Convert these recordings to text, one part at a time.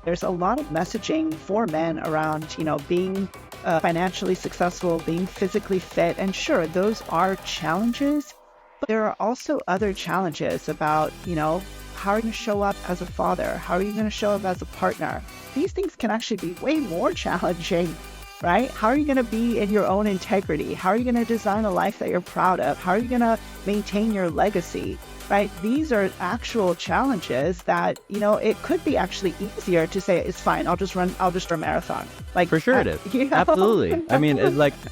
There's a lot of messaging for men around, being financially successful, being physically fit. And sure, those are challenges, but there are also other challenges about, how are you going to show up as a father? How are you going to show up as a partner? These things can actually be way more challenging, right? How are you going to be in your own integrity? How are you going to design a life that you're proud of? How are you going to maintain your legacy, right? These are actual challenges that, it could be actually easier to say, it's fine, I'll just run a marathon. Like, for sure it is. Absolutely. I mean,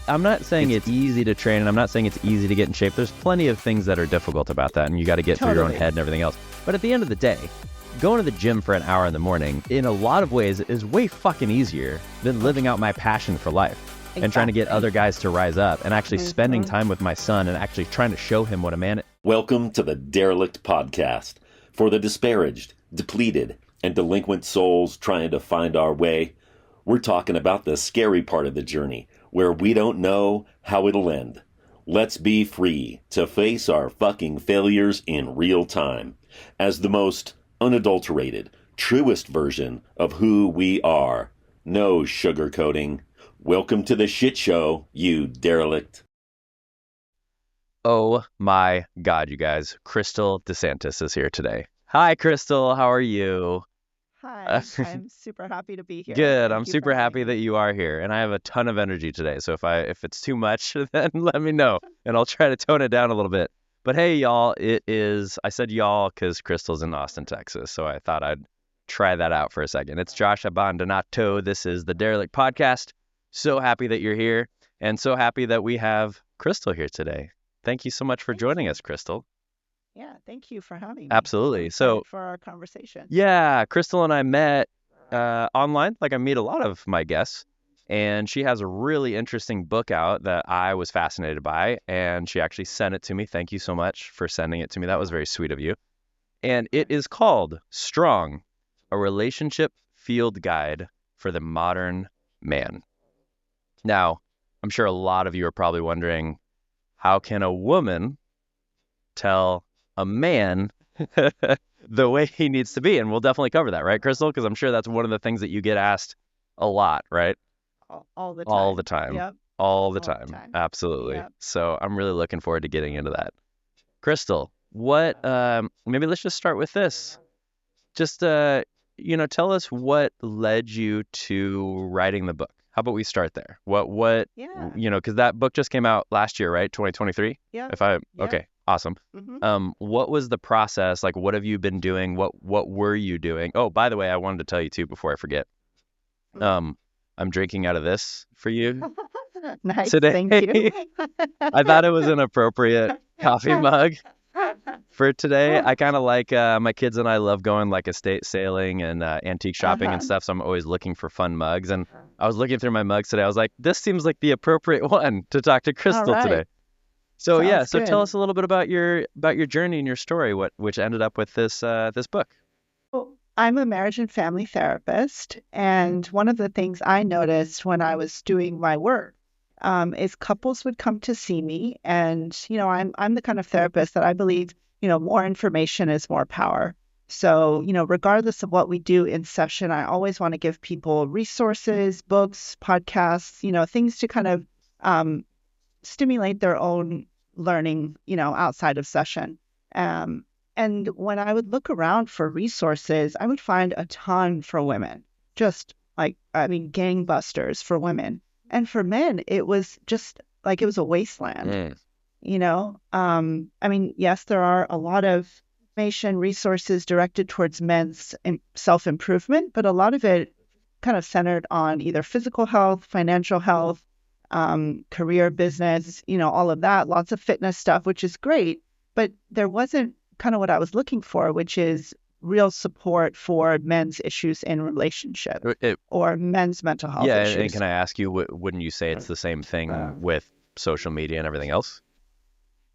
I'm not saying it's easy to train, and I'm not saying it's easy to get in shape. There's plenty of things that are difficult about that, and you got to get through your own head and everything else. But at the end of the day, going to the gym for an hour in the morning, in a lot of ways, is way fucking easier than living out my passion for life. Exactly. And trying to get other guys to rise up and actually spending time with my son and actually trying to show him what a man is. Welcome to the Derelict Podcast, for the disparaged, depleted, and delinquent souls trying to find our way. We're talking about the scary part of the journey, where we don't know how it'll end. Let's be free to face our fucking failures in real time as the most unadulterated, truest version of who we are. No sugarcoating. Welcome to the shit show, you derelict. Oh my God, you guys. Kristal DeSantis is here today. Hi, Kristal. How are you? Hi, I'm super happy to be here. Good. I'm super happy that you are here. And I have a ton of energy today. So if it's too much, then let me know. And I'll try to tone it down a little bit. But hey, y'all, I said y'all because Kristal's in Austin, Texas. So I thought I'd try that out for a second. It's Josh Abandonado. This is the Derelict Podcast. So happy that you're here, and so happy that we have Kristal here today. Thank you so much for joining us, Kristal. Yeah, thank you for having me. Absolutely. So for our conversation. Yeah, Kristal and I met online, like I meet a lot of my guests, and she has a really interesting book out that I was fascinated by, and she actually sent it to me. Thank you so much for sending it to me. That was very sweet of you. And it is called Strong, a Relationship Field Guide for the Modern Man. Now, I'm sure a lot of you are probably wondering, how can a woman tell a man the way he needs to be? And we'll definitely cover that, right, Kristal? Because I'm sure that's one of the things that you get asked a lot, right? All the time. All the time. Yep. All the time. Absolutely. Yep. So I'm really looking forward to getting into that. Kristal, maybe let's just start with this. Just, tell us what led you to writing the book. How about we start there? Because that book just came out last year, right? 2023? Yeah. Okay, awesome. Mm-hmm. What was the process? Like, what have you been doing? What were you doing? Oh, by the way, I wanted to tell you too, before I forget. I'm drinking out of this for you nice, today. Thank you. I thought it was an appropriate coffee mug for today. I kind of like, my kids and I love going like estate sailing and antique shopping and stuff. So I'm always looking for fun mugs. And I was looking through my mugs today. I was like, this seems like the appropriate one to talk to Kristal today. So so tell us a little bit about your journey and your story, which ended up with this book. Well, I'm a marriage and family therapist. And one of the things I noticed when I was doing my work is couples would come to see me. And, I'm the kind of therapist that I believe, more information is more power. So, regardless of what we do in session, I always want to give people resources, books, podcasts, things to kind of stimulate their own learning, outside of session. And when I would look around for resources, I would find a ton for women, just gangbusters for women. And for men, it was just like it was a wasteland, yes, there are a lot of information, resources directed towards men's self-improvement, but a lot of it kind of centered on either physical health, financial health, career, business, all of that, lots of fitness stuff, which is great. But there wasn't kind of what I was looking for, which is real support for men's issues in relationship or men's mental health issues. Yeah, and can I ask you, wouldn't you say it's the same thing with social media and everything else?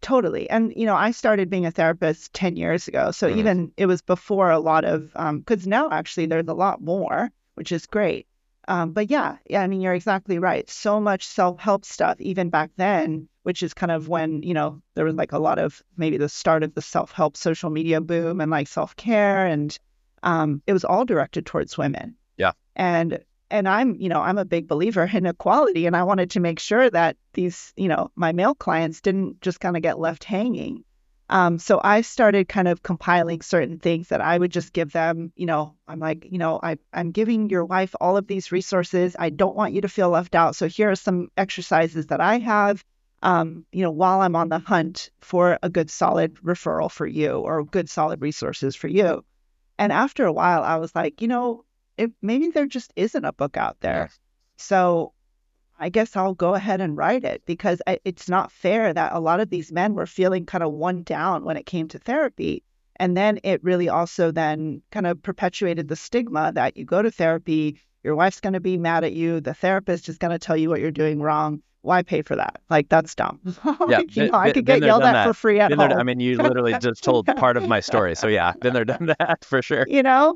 Totally. And, I started being a therapist 10 years ago. So even it was before a lot of, because now actually there's a lot more, which is great. But yeah, you're exactly right. So much self-help stuff, even back then, which is kind of when, there was like a lot of maybe the start of the self-help social media boom and like self-care. And it was all directed towards women. Yeah. And I'm a big believer in equality, and I wanted to make sure that these, my male clients didn't just kind of get left hanging. So I started kind of compiling certain things that I would just give them. I'm like, I'm giving your wife all of these resources. I don't want you to feel left out. So here are some exercises that I have, while I'm on the hunt for a good solid referral for you or good solid resources for you. And after a while, I was like, maybe there just isn't a book out there. Yeah. So I guess I'll go ahead and write it, because it's not fair that a lot of these men were feeling kind of one down when it came to therapy. And then it really also then kind of perpetuated the stigma that you go to therapy, your wife's going to be mad at you, the therapist is going to tell you what you're doing wrong. Why pay for that? Like, that's dumb. Yeah, I could been get there, yelled done at that. for free at Been there, I home. mean, you literally just told part of my story. So yeah, been there, done that for sure. Yeah.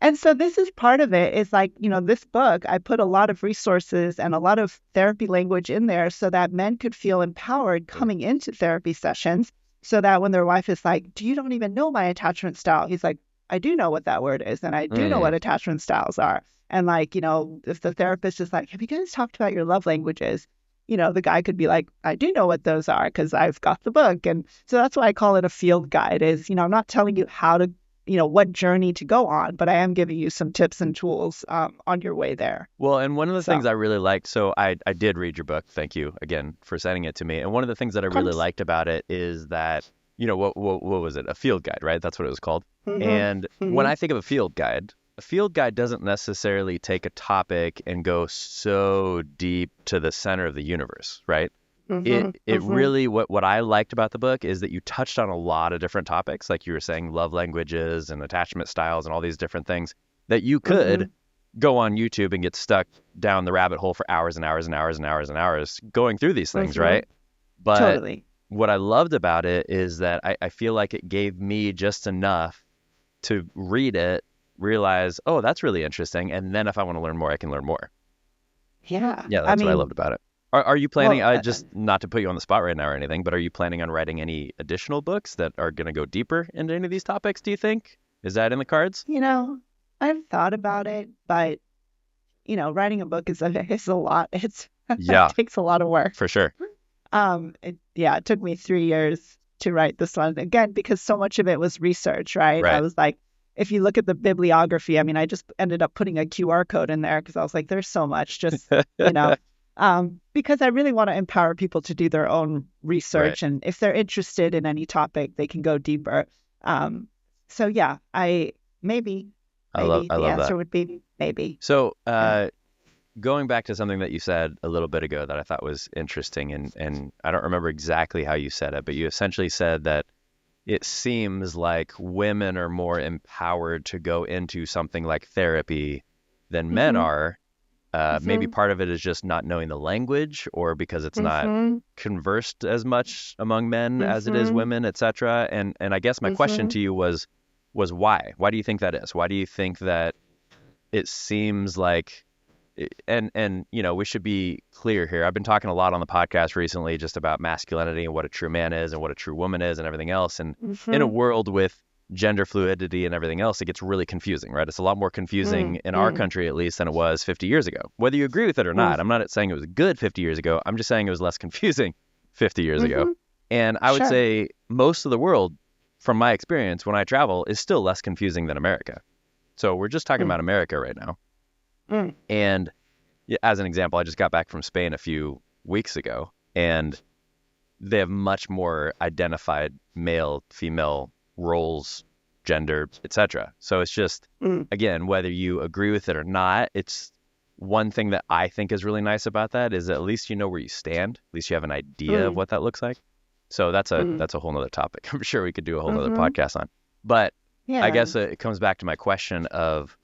And so this is part of it, is like, this book, I put a lot of resources and a lot of therapy language in there so that men could feel empowered coming into therapy sessions, so that when their wife is like, you don't even know my attachment style, he's like, I do know what that word is, and I do know what attachment styles are. And like, if the therapist is like, have you guys talked about your love languages? The guy could be like, I do know what those are because I've got the book. And so that's why I call it a field guide. Is, I'm not telling you how to, what journey to go on, but I am giving you some tips and tools on your way there. Well, and one of the things I really liked, so I did read your book. Thank you again for sending it to me. And one of the things that I really liked about it is that, what was it? A field guide, right? That's what it was called. And when I think of a field guide doesn't necessarily take a topic and go so deep to the center of the universe, right? It really, what I liked about the book is that you touched on a lot of different topics, like you were saying, love languages and attachment styles and all these different things that you could go on YouTube and get stuck down the rabbit hole for hours and hours and hours and hours and hours going through these things, right? But totally. What I loved about it is that I feel like it gave me just enough to read it, realize, oh, that's really interesting. And then if I want to learn more, I can learn more. Yeah. Yeah, that's what I loved about it. Are you planning, just not to put you on the spot right now or anything, but are you planning on writing any additional books that are going to go deeper into any of these topics, do you think? Is that in the cards? I've thought about it, but, writing a book is a lot. It takes a lot of work. For sure. It took me 3 years to write this one, again, because so much of it was research, right? I was like, if you look at the bibliography, I mean, I just ended up putting a QR code in there because I was like, there's so much, just, because I really want to empower people to do their own research. And if they're interested in any topic, they can go deeper. So yeah, maybe I love the answer that. would be maybe. So, going back to something that you said a little bit ago that I thought was interesting, and I don't remember exactly how you said it, but you essentially said that it seems like women are more empowered to go into something like therapy than men are. Maybe part of it is just not knowing the language, or because it's not conversed as much among men as it is women, etc. And I guess my question to you was why? Why do you think that is? Why do you think that it seems like, and we should be clear here. I've been talking a lot on the podcast recently just about masculinity and what a true man is and what a true woman is and everything else. And in a world with gender fluidity and everything else, it gets really confusing, right? It's a lot more confusing in our country, at least, than it was 50 years ago. Whether you agree with it or not, I'm not saying it was good 50 years ago. I'm just saying it was less confusing 50 years ago. And I would say most of the world, from my experience when I travel, is still less confusing than America. So we're just talking about America right now. And as an example, I just got back from Spain a few weeks ago, and they have much more identified male, female roles, gender, etc. So it's just, again, whether you agree with it or not, it's one thing that I think is really nice about that is at least you know where you stand. At least you have an idea of what that looks like. So that's a whole nother topic. I'm sure we could do a whole nother podcast on. But I guess it comes back to my question of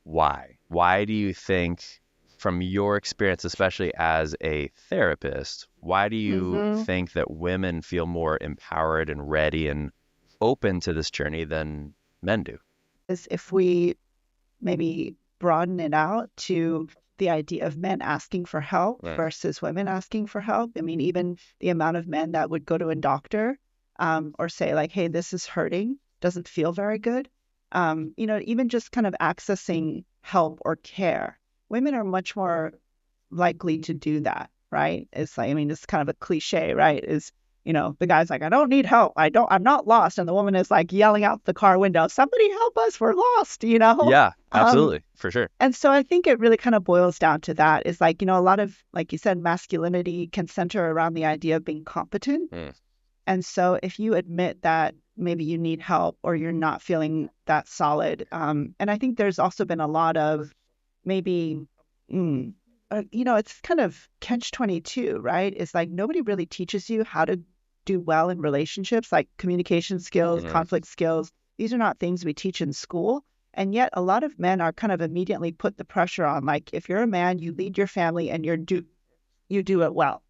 why? Why do you think, from your experience, especially as a therapist, why do you think that women feel more empowered and ready and open to this journey than men do? If we maybe broaden it out to the idea of men asking for help versus women asking for help. I mean, even the amount of men that would go to a doctor or say like, hey, this is hurting, doesn't feel very good. Even just kind of accessing help or care. Women are much more likely to do that, right? It's like, I mean, it's kind of a cliche, right? The guy's like, I don't need help. I'm not lost. And the woman is like yelling out the car window, somebody help us, we're lost, Yeah, absolutely. For sure. And so I think it really kind of boils down to that. Is like, a lot of, like you said, masculinity can center around the idea of being competent. And so if you admit that maybe you need help or you're not feeling that solid, and I think there's also been a lot of maybe, it's kind of catch-22, right? It's like nobody really teaches you how to do well in relationships, like communication skills, conflict skills. These are not things we teach in school. And yet a lot of men are kind of immediately put the pressure on, like, if you're a man, you lead your family and you do it well,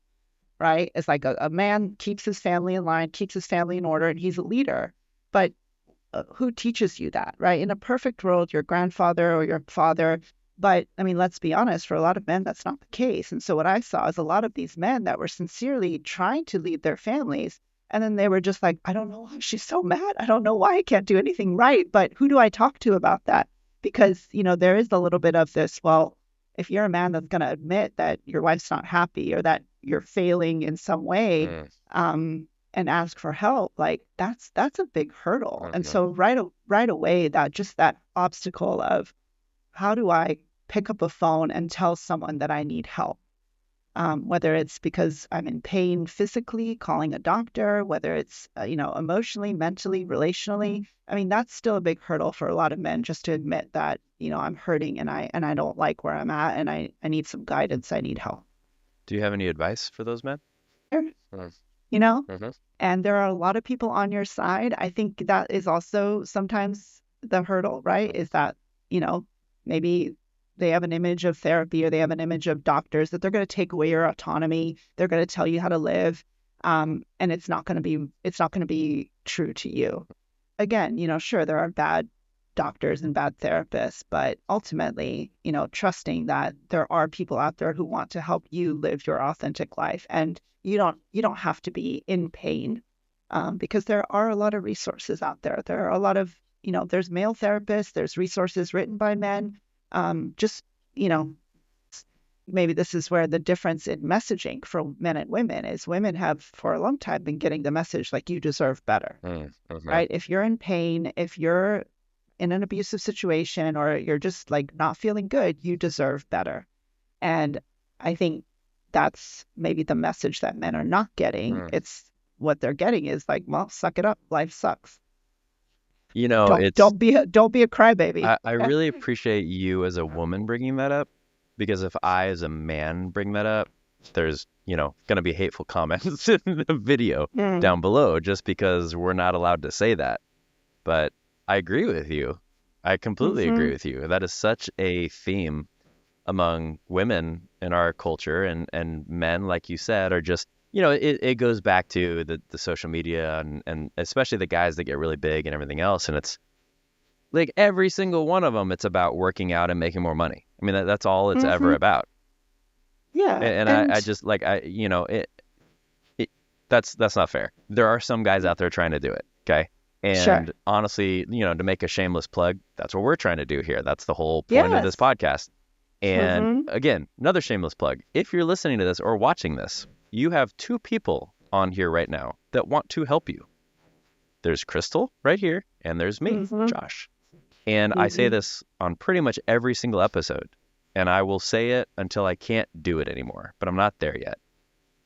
right? It's like a man keeps his family in line, keeps his family in order, and he's a leader. But who teaches you that, right? In a perfect world, your grandfather or your father. But I mean, let's be honest, for a lot of men, that's not the case. And so what I saw is a lot of these men that were sincerely trying to lead their families. And then they were just like, I don't know why she's so mad. I don't know why I can't do anything right. But who do I talk to about that? Because, there is a little bit of this, well, if you're a man that's going to admit that your wife's not happy or that you're failing in some way, and ask for help, like that's a big hurdle. And so right away, that obstacle of how do I pick up a phone and tell someone that I need help? Whether it's because I'm in pain physically, calling a doctor, whether it's, emotionally, mentally, relationally. I mean, that's still a big hurdle for a lot of men, just to admit that, I'm hurting and I don't like where I'm at and I need some guidance. I need help. Do you have any advice for those men? And there are a lot of people on your side. I think that is also sometimes the hurdle, right? Is that, maybe they have an image of therapy or they have an image of doctors that they're going to take away your autonomy. They're going to tell you how to live. And it's not going to be true to you. Again, sure, there are bad doctors and bad therapists, but ultimately, trusting that there are people out there who want to help you live your authentic life. And you don't have to be in pain, because there are a lot of resources out there. There are a lot of, there's male therapists, there's resources written by men. Maybe this is where the difference in messaging for men and women is women have for a long time been getting the message like you deserve better, right? If you're in pain, if you're in an abusive situation, or you're just like not feeling good, you deserve better. And I think that's maybe the message that men are not getting. It's what they're getting is like, well, suck it up. Life sucks. Don't be a crybaby. I really appreciate you as a woman bringing that up, because if I as a man bring that up, there's, going to be hateful comments in the video down below, just because we're not allowed to say that. But I agree with you. I completely agree with you. That is such a theme among women in our culture, and men, like you said, are just, it goes back to the social media and especially the guys that get really big and everything else. And it's like every single one of them, it's about working out and making more money. I mean, that's all it's ever about. Yeah. And I just like, that's not fair. There are some guys out there trying to do it. Okay. And honestly, to make a shameless plug, that's what we're trying to do here. That's the whole point of this podcast. And again, another shameless plug. If you're listening to this or watching this, you have two people on here right now that want to help you. There's Kristal right here, and there's me, Josh. And I say this on pretty much every single episode, and I will say it until I can't do it anymore, but I'm not there yet.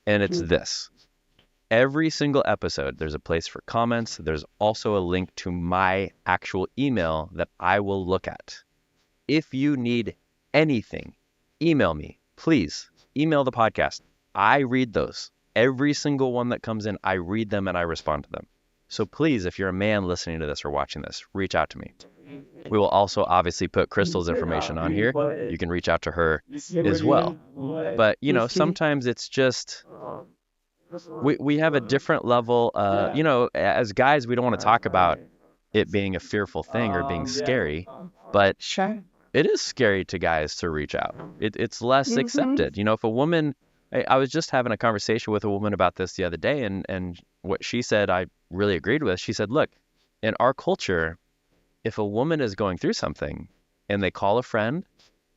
And it's this. Every single episode, there's a place for comments. There's also a link to my actual email that I will look at. If you need anything, email me. Please email the podcast. I read those. Every single one that comes in, I read them and I respond to them. So please, if you're a man listening to this or watching this, reach out to me. We will also obviously put Kristal's information on here. You can reach out to her as well. But, sometimes it's just... We have a different level, as guys, we don't want to talk about it being a fearful thing or being scary, but it is scary to guys to reach out. It's less accepted. If a woman, I was just having a conversation with a woman about this the other day, and what she said, I really agreed with. She said, look, in our culture, if a woman is going through something and they call a friend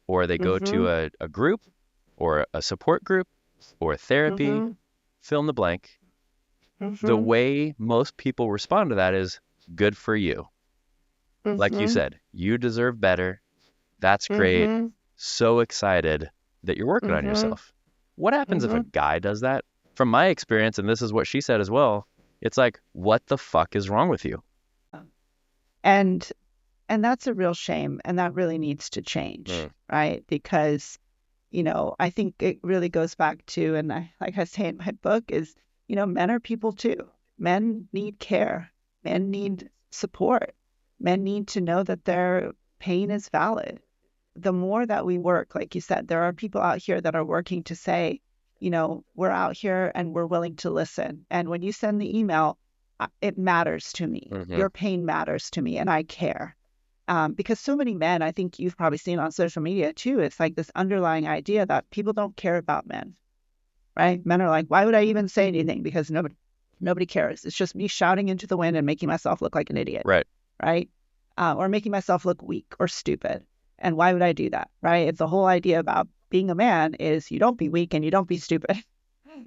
or they go to a group or a support group or therapy, fill in the blank, the way most people respond to that is good for you. Like you said, you deserve better. That's great. So excited that you're working on yourself. What happens if a guy does that? From my experience, and this is what she said as well, it's like, what the fuck is wrong with you? And that's a real shame, and that really needs to change, right? Because, I think it really goes back to, and like I say in my book, is, men are people too. Men need care. Men need support. Men need to know that their pain is valid. The more that we work, like you said, there are people out here that are working to say, we're out here and we're willing to listen. And when you send the email, it matters to me. Your pain matters to me, and I care. Because so many men, I think you've probably seen on social media too, it's like this underlying idea that people don't care about men, right? Men are like, why would I even say anything? Because nobody cares. It's just me shouting into the wind and making myself look like an idiot. Right. Right? Or making myself look weak or stupid. And why would I do that? Right? If the whole idea about being a man is you don't be weak and you don't be stupid,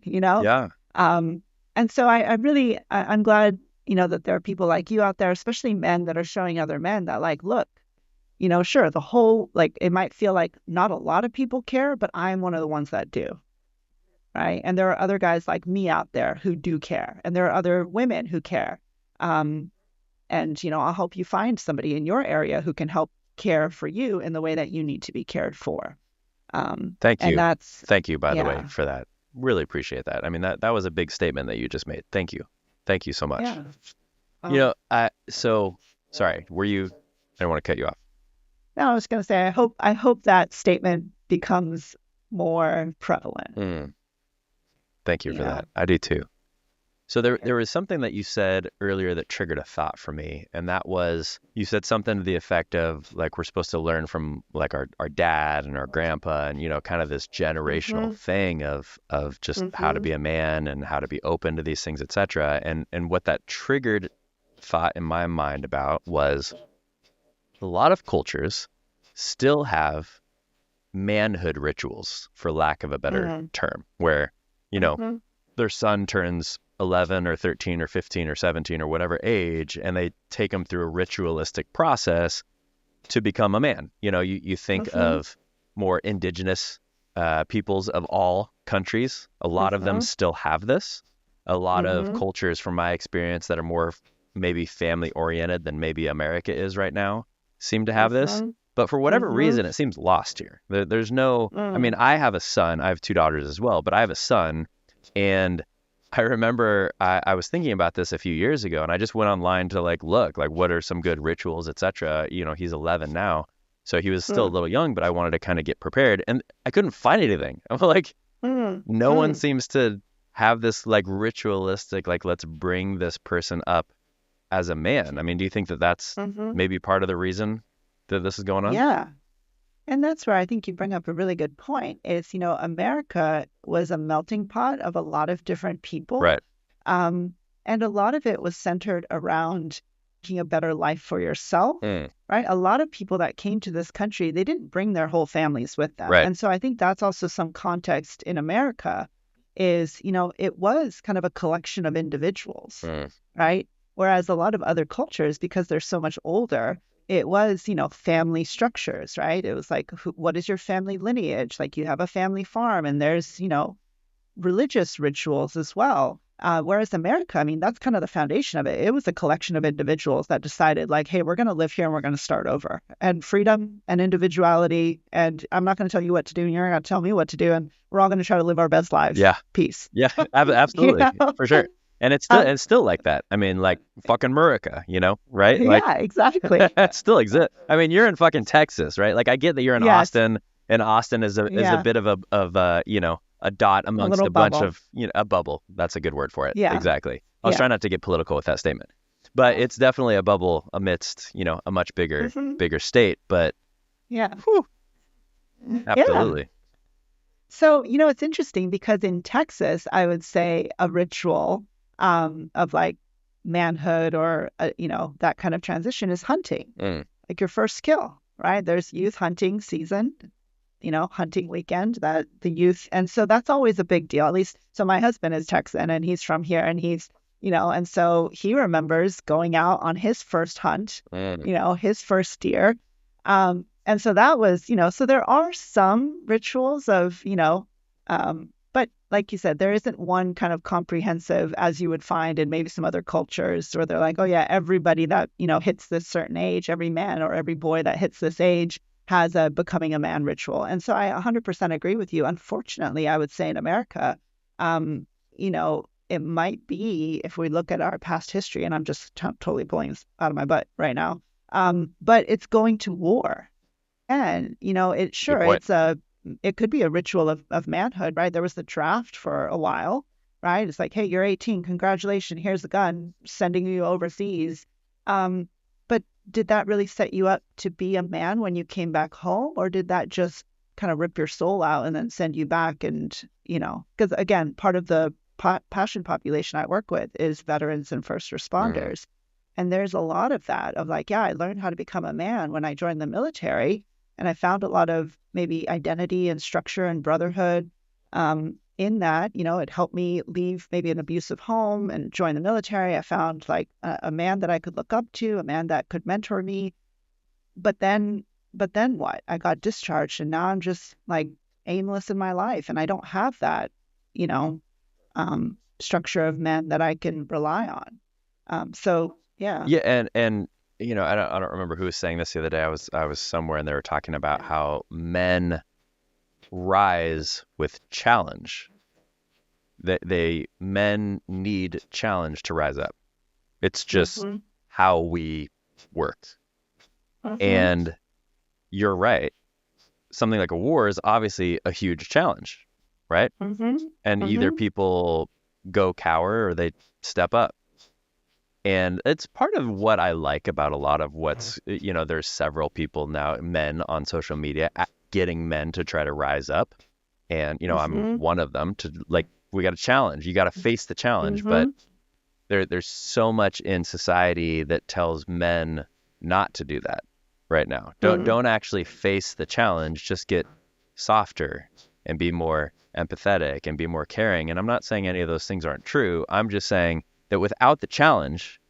Yeah. And so I'm glad, that there are people like you out there, especially men that are showing other men that like, look, sure, the whole, like, it might feel like not a lot of people care, but I'm one of the ones that do. Right. And there are other guys like me out there who do care. And there are other women who care. And, I'll help you find somebody in your area who can help care for you in the way that you need to be cared for. Thank you. And Thank you, by the way, for that. Really appreciate that. I mean, that was a big statement that you just made. Thank you. Thank you so much. Yeah. So sorry, I don't want to cut you off. No, I was going to say, I hope that statement becomes more prevalent. Thank you for that. I do too. So there was something that you said earlier that triggered a thought for me, and that was, you said something to the effect of like, we're supposed to learn from like our dad and our grandpa, and kind of this generational thing of just how to be a man and how to be open to these things, etc. And what that triggered thought in my mind about was a lot of cultures still have manhood rituals, for lack of a better term, where their son turns 11 or 13 or 15 or 17 or whatever age, and they take them through a ritualistic process to become a man. You think of more indigenous peoples of all countries. A lot of them still have this. A lot of cultures, from my experience, that are more maybe family oriented than maybe America is right now, seem to have this. But for whatever reason, it seems lost here. There's no, I mean, I have a son. I have two daughters as well, but I have a son. And I remember I was thinking about this a few years ago, and I just went online to look what are some good rituals, etc. He's 11 now, so he was still a little young, but I wanted to kind of get prepared, and I couldn't find anything. I'm like, no one seems to have this ritualistic, let's bring this person up as a man. I mean, do you think that that's maybe part of the reason that this is going on? Yeah. And that's where I think you bring up a really good point is, America was a melting pot of a lot of different people. Right. And a lot of it was centered around making a better life for yourself, right? A lot of people that came to this country, they didn't bring their whole families with them. Right. And so I think that's also some context in America is, it was kind of a collection of individuals, right? Whereas a lot of other cultures, because they're so much older, it was, family structures, right? It was like, what is your family lineage? Like you have a family farm and there's, religious rituals as well. Whereas America, I mean, that's kind of the foundation of it. It was a collection of individuals that decided hey, we're going to live here and we're going to start over. And freedom and individuality. And I'm not going to tell you what to do and you're not going to tell me what to do. And we're all going to try to live our best lives. Yeah. Peace. Yeah, absolutely. For sure. And it's still like that. I mean, fucking America, right? Yeah, exactly. It still exists. I mean, you're in fucking Texas, right? I get that you're in Austin, and Austin is a bit of a dot amongst a bunch of, a bubble. That's a good word for it. Yeah. Exactly. I was trying not to get political with that statement, but it's definitely a bubble amidst, a much bigger state. But yeah, absolutely. Yeah. So, it's interesting because in Texas, I would say a ritual of manhood or, that kind of transition is hunting, like your first kill, right? There's youth hunting season, hunting weekend that the youth. And so that's always a big deal, at least. So my husband is Texan and he's from here and he's, and so he remembers going out on his first hunt, his first deer. And so that was, so there are some rituals of, but like you said, there isn't one kind of comprehensive as you would find in maybe some other cultures where they're like, oh yeah, everybody that, hits this certain age, every man or every boy that hits this age has a becoming a man ritual. And so I 100% agree with you. Unfortunately, I would say in America, it might be, if we look at our past history, and I'm just totally pulling this out of my butt right now, but it's going to war. And, it could be a ritual of manhood, right? There was the draft for a while, right? It's like, hey, you're 18, congratulations, here's a gun, sending you overseas. But did that really set you up to be a man when you came back home? Or did that just kind of rip your soul out and then send you back? And, because again, part of the passion population I work with is veterans and first responders. And there's a lot of that of like, yeah, I learned how to become a man when I joined the military. And I found a lot of maybe identity and structure and brotherhood in that. It helped me leave maybe an abusive home and join the military. I found like a man that I could look up to, a man that could mentor me. But then what? I got discharged and now I'm just like aimless in my life. And I don't have that, structure of men that I can rely on. So, yeah. Yeah. And I don't remember who was saying this the other day. I was somewhere and they were talking about how men rise with challenge. Men need challenge to rise up. It's just how we work. And you're right. Something like a war is obviously a huge challenge, right? And either people go cower or they step up. And it's part of what I like about a lot of what's, there's several people now, men on social media, getting men to try to rise up. And, I'm one of them to like, we got a challenge. You got to face the challenge. But there's so much in society that tells men not to do that right now. Don't actually face the challenge. Just get softer and be more empathetic and be more caring. And I'm not saying any of those things aren't true. I'm just saying that without the challenge,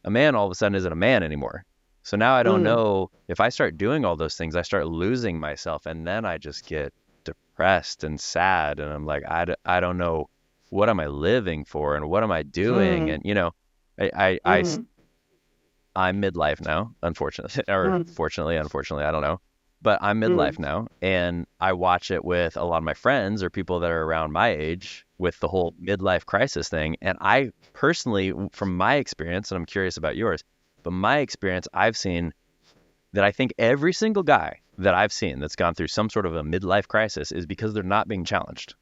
a man all of a sudden isn't a man anymore. So now I don't know, if I start doing all those things, I start losing myself and then I just get depressed and sad. And I'm like, I don't know, what am I living for and what am I doing? And, I'm midlife now, unfortunately, or fortunately, unfortunately, I don't know. But I'm midlife now, and I watch it with a lot of my friends or people that are around my age with the whole midlife crisis thing. And I personally, from my experience, and I'm curious about yours, but my experience, I've seen that I think every single guy that I've seen that's gone through some sort of a midlife crisis is because they're not being challenged.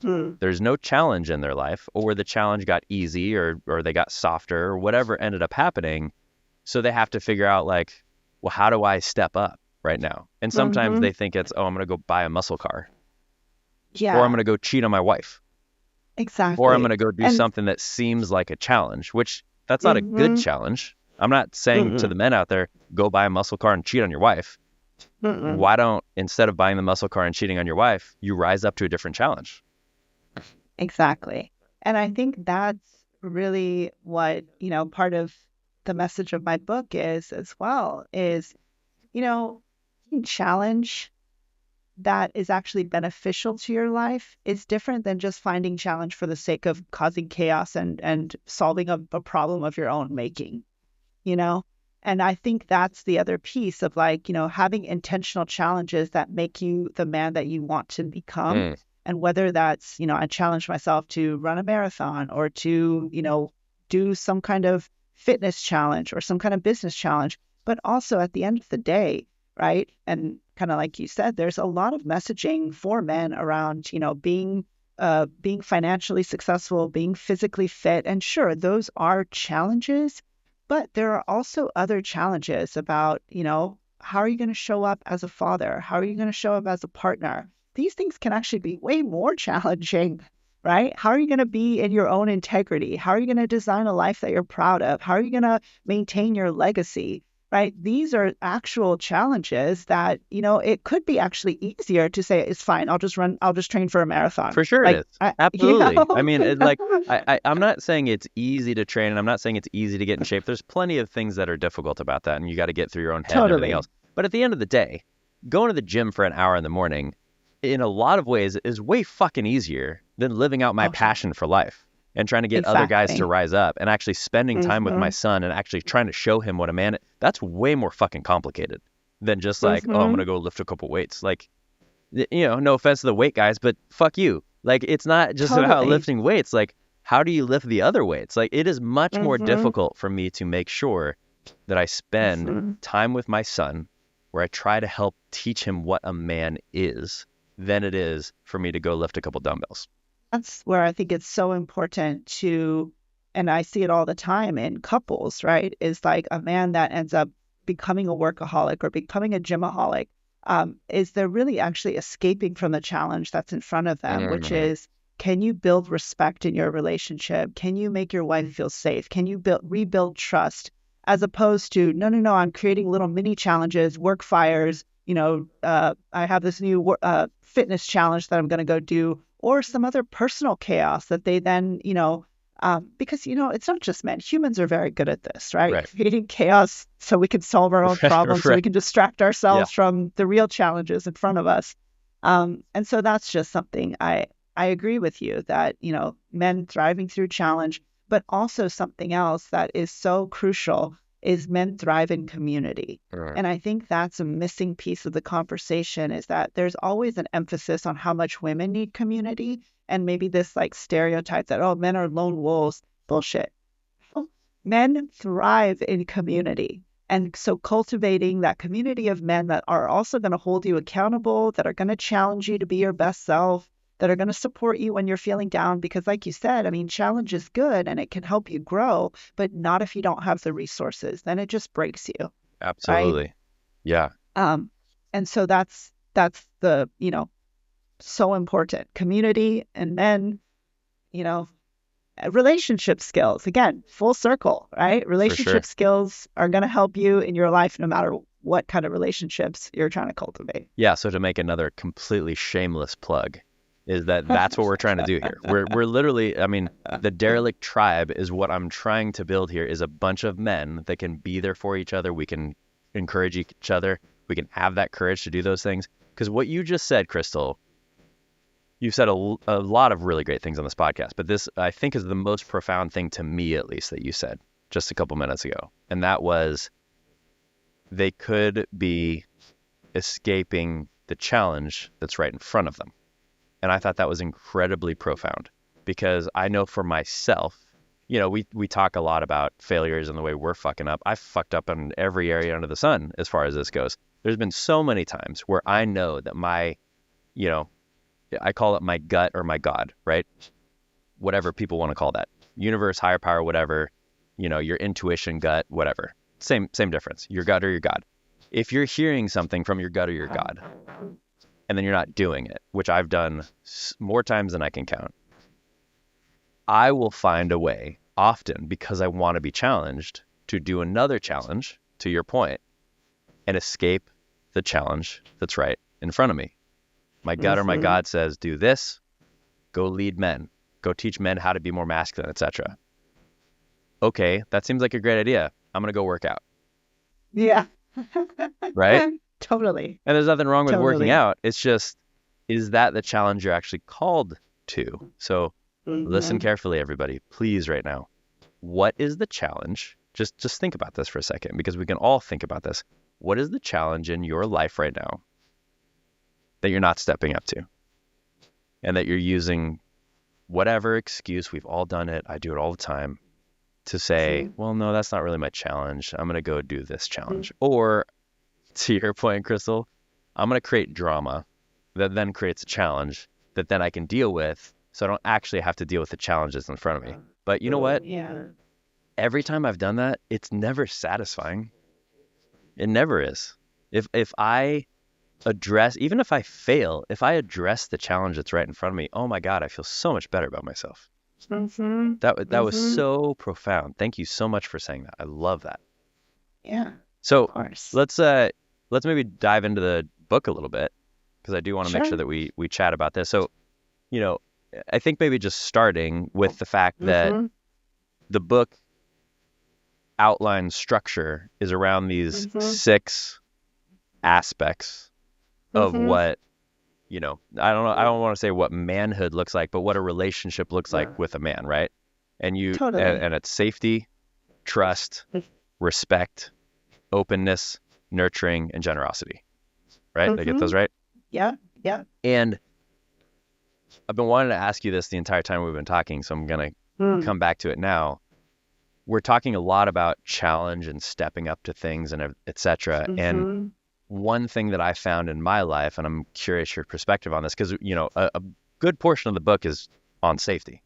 There's no challenge in their life, or the challenge got easy or they got softer or whatever ended up happening. So they have to figure out like, well, how do I step up right now? And sometimes they think it's, I'm going to go buy a muscle car. Yeah. Or I'm going to go cheat on my wife. Exactly. Or I'm going to go do something that seems like a challenge, which that's not a good challenge. I'm not saying to the men out there, go buy a muscle car and cheat on your wife. Why don't, instead of buying the muscle car and cheating on your wife, you rise up to a different challenge? Exactly. And I think that's really what, part of the message of my book is as well, is, challenge that is actually beneficial to your life is different than just finding challenge for the sake of causing chaos and solving a problem of your own making, And I think that's the other piece of like, having intentional challenges that make you the man that you want to become. And whether that's, I challenge myself to run a marathon or to, do some kind of fitness challenge or some kind of business challenge. But also at the end of the day, right? And kind of like you said, there's a lot of messaging for men around, being financially successful, being physically fit. And sure, those are challenges, but there are also other challenges about, how are you going to show up as a father? How are you going to show up as a partner? These things can actually be way more challenging, right? How are you going to be in your own integrity? How are you going to design a life that you're proud of? How are you going to maintain your legacy? Right? These are actual challenges that, it could be actually easier to say, it's fine. I'll just train for a marathon. For sure it Like, is. I, Absolutely. I mean, I'm not saying it's easy to train, and I'm not saying it's easy to get in shape. There's plenty of things that are difficult about that, and you got to get through your own head and everything totally. else. But at the end of the day, going to the gym for an hour in the morning, in a lot of ways, is way fucking easier than living out my Oh, passion for life and trying to get other guys to exactly. rise up and actually spending time with my Mm-hmm. son and actually trying to show him what a man. That's way more fucking complicated than just like, oh, I'm Mm-hmm. gonna go lift a couple weights. Like, no offense to the weight guys, but fuck you. Like, it's not just about Totally. lifting weights. Like, how do you lift the other weights? Like, it is much more Mm-hmm. difficult for me to make sure that I spend Mm-hmm. time with my son where I try to help teach him what a man is than it is for me to go lift a couple dumbbells. That's where I think it's so important to, and I see it all the time in couples, right? Is like a man that ends up becoming a workaholic or becoming a gymaholic, is they're really actually escaping from the challenge that's in front of them, which Mm-hmm. is, can you build respect in your relationship? Can you make your wife feel safe? Can you rebuild trust? As opposed to, no, no, no, I'm creating little mini challenges, work fires, I have this new fitness challenge that I'm going to go do, or some other personal chaos that they then, because, it's not just men. Humans are very good at this, right? Right. Creating chaos so we can solve our own problems, so we Right. can distract Yeah. ourselves from the real challenges in front of us. And so that's just something I agree with you that, men thriving through challenge, but also something else that is so crucial is men thrive in community. Right. And I think that's a missing piece of the conversation, is that there's always an emphasis on how much women need community, and maybe this like stereotype that, oh, men are lone wolves. Bullshit. Men thrive in community. And so cultivating that community of men that are also going to hold you accountable, that are going to challenge you to be your best self, that are going to support you when you're feeling down. Because like you said, I mean, challenge is good and it can help you grow, but not if you don't have the resources. Then it just breaks you, right? Absolutely. Yeah. And so that's the, so important. Community, and then, you know, relationship skills. Again, full circle, right? For sure. Relationship skills are going to help you in your life no matter what kind of relationships you're trying to cultivate. Yeah. So to make another completely shameless plug, is that's what we're trying to do here. We're literally, I mean, the Derelict Tribe is what I'm trying to build here, is a bunch of men that can be there for each other. We can encourage each other. We can have that courage to do those things. Because what you just said, Kristal, you've said a lot of really great things on this podcast, but this, I think, is the most profound thing to me, at least, that you said just a couple minutes ago. And that was, they could be escaping the challenge that's right in front of them. And I thought that was incredibly profound, because I know for myself, we talk a lot about failures and the way we're fucking up. I've fucked up in every area under the sun as far as this goes. There's been so many times where I know that my, I call it my gut or my God, right? Whatever people want to call that. Universe, higher power, whatever, your intuition, gut, whatever. Same difference. Your gut or your God. If you're hearing something from your gut or your God, and then you're not doing it, which I've done more times than I can count, I will find a way, often because I want to be challenged, to do another challenge, to your point, and escape the challenge that's right in front of me. My gut or my God says, do this, go lead men, go teach men how to be more masculine, etc. Okay, that seems like a great idea. I'm going to go work out. Yeah. Right? Totally. And there's nothing wrong with working Totally. out. It's just, is that the challenge you're actually called to? So listen carefully, everybody, please, right now. What is the challenge? Just think about this for a second, because we can all think about this. What is the challenge in your life right now that you're not stepping up to? And that you're using whatever excuse, we've all done it, I do it all the time, to say, well, no, that's not really my challenge. I'm going to go do this challenge. Or, to your point, Kristal, I'm going to create drama that then creates a challenge that then I can deal with, so I don't actually have to deal with the challenges in front of me. But you know what? Yeah. Every time I've done that, it's never satisfying. It never is. If I address, even if I fail, if I address the challenge that's right in front of me, oh my God, I feel so much better about myself. That was so profound. Thank you so much for saying that. I love that. Yeah, So of course. let's maybe dive into the book a little bit, because I do want to make sure that we chat about this. So, I think maybe just starting with the fact that the book outline structure is around these 6 aspects of what, I don't know, I don't want to say what manhood looks like, but what a relationship looks like with a man, right? And Totally. and it's safety, trust, respect, openness, nurturing, and generosity, right? Did I get those right? Yeah. And I've been wanting to ask you this the entire time we've been talking, so I'm going to come back to it now. We're talking a lot about challenge and stepping up to things and et cetera. And one thing that I found in my life, and I'm curious your perspective on this, because, a good portion of the book is on safety.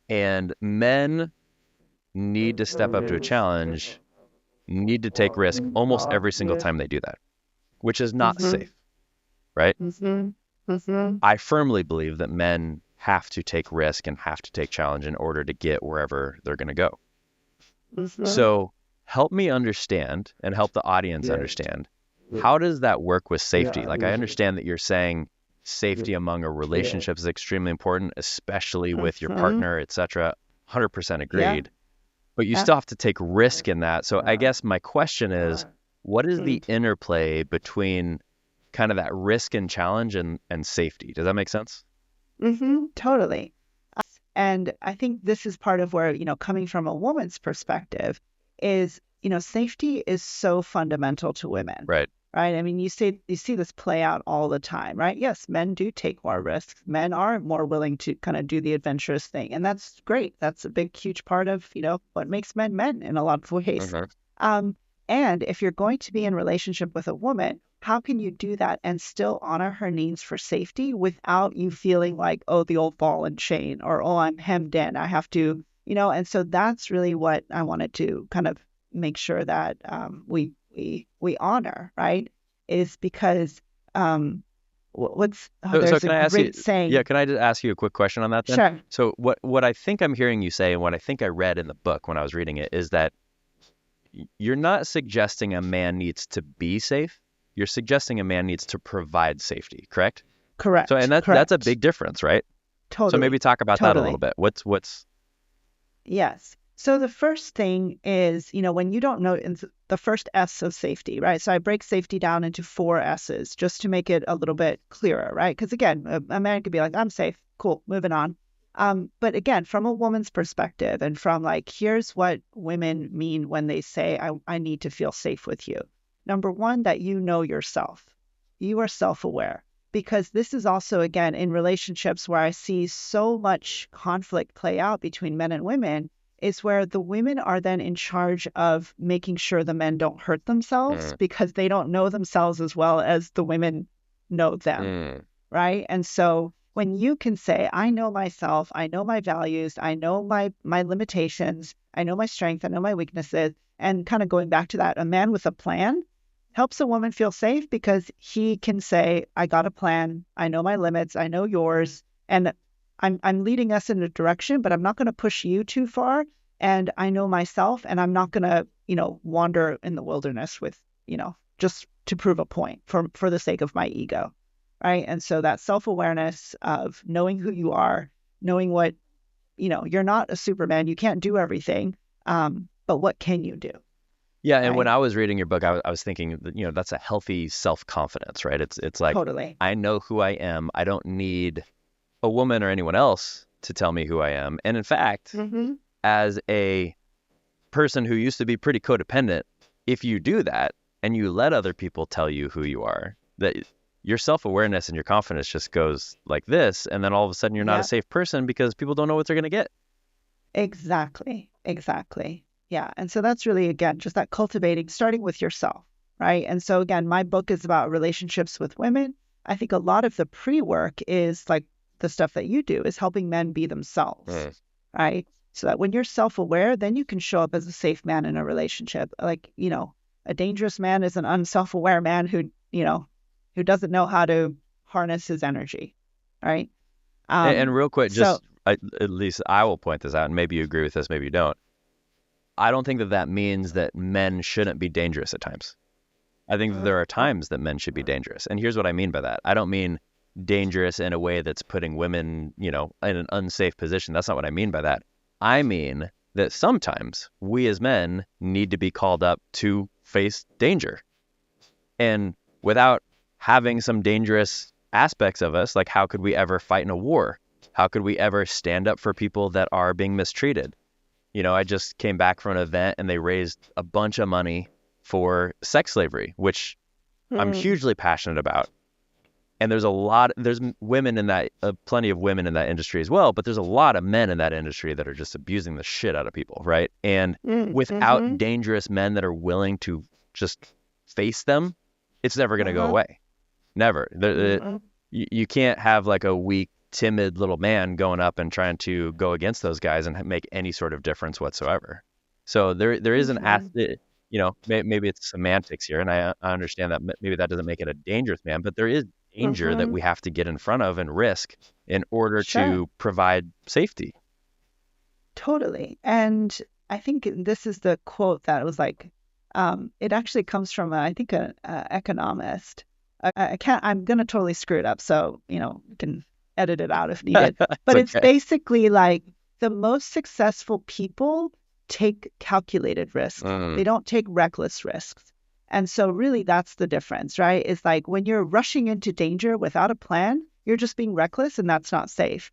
And men need to step up to a challenge, need to take risk almost every single time they do that, which is not safe, right? I firmly believe that men have to take risk and have to take challenge in order to get wherever they're going to go. So help me understand, and help the audience understand, how does that work with safety? Like, I understand that you're saying safety among a relationship is extremely important, especially with your partner, etc. 100% agreed. But you still have to take risk in that. So I guess my question is, what is the interplay between kind of that risk and challenge and safety? Does that make sense? Totally. And I think this is part of where, coming from a woman's perspective is, safety is so fundamental to women. Right. Right. I mean, you see this play out all the time, right? Yes, men do take more risks. Men are more willing to kind of do the adventurous thing. And that's great. That's a big, huge part of, what makes men men in a lot of ways. And if you're going to be in relationship with a woman, how can you do that and still honor her needs for safety without you feeling like, oh, the old ball and chain, or, oh, I'm hemmed in, I have to, and so that's really what I wanted to kind of make sure that we honor, right? Is because there's can I a ask great you, saying. Yeah, can I just ask you a quick question on that then? Sure. So what I think I'm hearing you say, and what I think I read in the book when I was reading it, is that you're not suggesting a man needs to be safe. You're suggesting a man needs to provide safety, correct? Correct. So, and that's a big difference, right? Totally. So maybe talk about that a little bit. What's Yes. So the first thing is, when you don't know the first S of safety, right? So I break safety down into 4 S's just to make it a little bit clearer, right? Because again, a man could be like, I'm safe. Cool. Moving on. But again, from a woman's perspective, and from like, here's what women mean when they say, I need to feel safe with you. Number 1, that you know yourself. You are self-aware. Because this is also, again, in relationships where I see so much conflict play out between men and women, is where the women are then in charge of making sure the men don't hurt themselves because they don't know themselves as well as the women know them, right? And so when you can say, I know myself, I know my values, I know my limitations, I know my strength, I know my weaknesses, and kind of going back to that, a man with a plan helps a woman feel safe because he can say, I got a plan, I know my limits, I know yours, and I'm leading us in a direction, but I'm not going to push you too far. And I know myself, and I'm not going to, wander in the wilderness with, just to prove a point for the sake of my ego. Right. And so that self-awareness of knowing who you are, knowing what, you're not a Superman, you can't do everything. But what can you do? Yeah. And when I was reading your book, I was thinking that, that's a healthy self-confidence, right? It's like, totally. I know who I am. I don't need a woman or anyone else to tell me who I am. And in fact, as a person who used to be pretty codependent, if you do that and you let other people tell you who you are, that your self-awareness and your confidence just goes like this, and then all of a sudden you're not a safe person because people don't know what they're going to get. Exactly. Yeah. And so that's really, again, just that cultivating, starting with yourself, right? And so again, my book is about relationships with women. I think a lot of the pre-work is like the stuff that you do is helping men be themselves, right? So that when you're self-aware, then you can show up as a safe man in a relationship. Like, a dangerous man is an unself-aware man who who doesn't know how to harness his energy, right? And real quick, So, at least I will point this out, and maybe you agree with this, maybe you don't. I don't think that means that men shouldn't be dangerous at times. I think that there are times that men should be dangerous. And here's what I mean by that. I don't mean dangerous in a way that's putting women, in an unsafe position. That's not what I mean by that. I mean that sometimes we as men need to be called up to face danger. And without having some dangerous aspects of us, like how could we ever fight in a war? How could we ever stand up for people that are being mistreated? I just came back from an event and they raised a bunch of money for sex slavery, which I'm hugely passionate about. And there's women in that, plenty of women in that industry as well, but there's a lot of men in that industry that are just abusing the shit out of people, right? And without dangerous men that are willing to just face them, it's never going to go away. Never. You can't have like a weak, timid little man going up and trying to go against those guys and make any sort of difference whatsoever. So there is maybe it's semantics here, and I understand that maybe that doesn't make it a dangerous man, but there is danger that we have to get in front of and risk in order to provide safety. Totally. And I think this is the quote that was like, it actually comes from, I think, an economist. I'm going to totally screw it up, so, you can edit it out if needed. But it's basically like the most successful people take calculated risks. They don't take reckless risks. And so really that's the difference, right? It's like when you're rushing into danger without a plan, you're just being reckless, and that's not safe.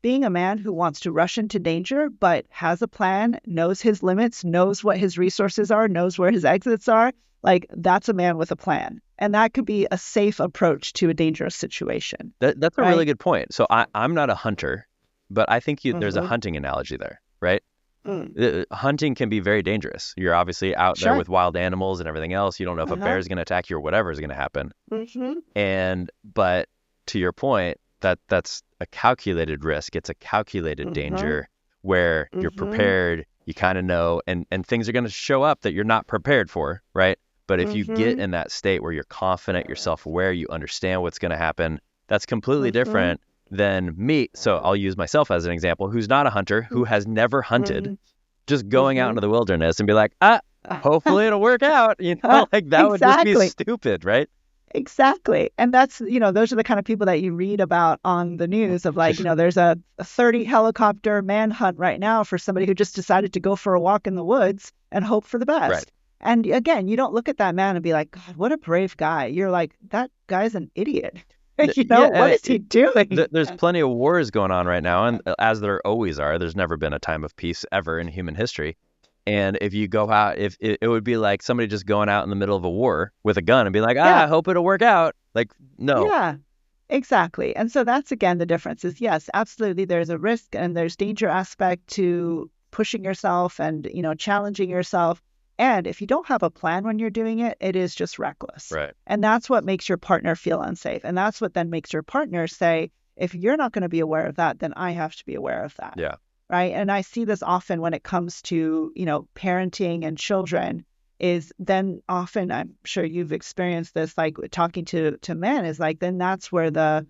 Being a man who wants to rush into danger but has a plan, knows his limits, knows what his resources are, knows where his exits are, like that's a man with a plan. And that could be a safe approach to a dangerous situation. That's a really good point. So I'm not a hunter, but I think there's a hunting analogy there, right? Hunting can be very dangerous. You're obviously out there with wild animals and everything else. You don't know if a bear is going to attack you or whatever is going to happen. But to your point, that's a calculated risk. It's a calculated danger where you're prepared, you kind of know, and things are going to show up that you're not prepared for, right? But if you get in that state where you're confident, you're self-aware, you understand what's going to happen, that's completely different than me. So I'll use myself as an example, who's not a hunter, who has never hunted, just going out into the wilderness and be like, hopefully it'll work out. Like that would just be stupid, right? Exactly. And that's, those are the kind of people that you read about on the news of like, there's a 30 helicopter manhunt right now for somebody who just decided to go for a walk in the woods and hope for the best. Right. And again, you don't look at that man and be like, God, what a brave guy. You're like, that guy's an idiot. What is he doing? There's plenty of wars going on right now. And as there always are, there's never been a time of peace ever in human history. And if you go out, if it would be like somebody just going out in the middle of a war with a gun and be like, I hope it'll work out. Like, no. Yeah, exactly. And so that's, again, the difference is, yes, absolutely. There's a risk and there's danger aspect to pushing yourself and, challenging yourself. And if you don't have a plan when you're doing it, it is just reckless. Right. And that's what makes your partner feel unsafe. And that's what then makes your partner say, if you're not going to be aware of that, then I have to be aware of that. Yeah. Right. And I see this often when it comes to, parenting and children, is then often, I'm sure you've experienced this, like talking to men, is like, then that's where the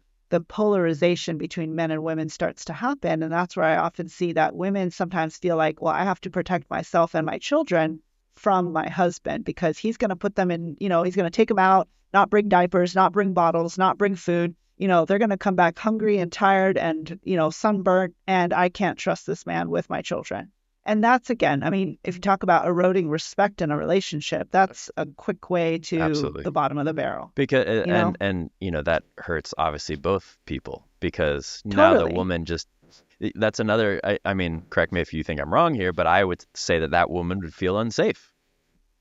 polarization between men and women starts to happen. And that's where I often see that women sometimes feel like, well, I have to protect myself and my children from my husband because he's going to put them in, he's going to take them out, not bring diapers, not bring bottles, not bring food. They're going to come back hungry and tired and, sunburnt, and I can't trust this man with my children. And that's, again, I mean, if you talk about eroding respect in a relationship, that's a quick way to the bottom of the barrel. Because, and that hurts obviously both people because now the woman that's another, I mean, correct me if you think I'm wrong here, but I would say that woman would feel unsafe.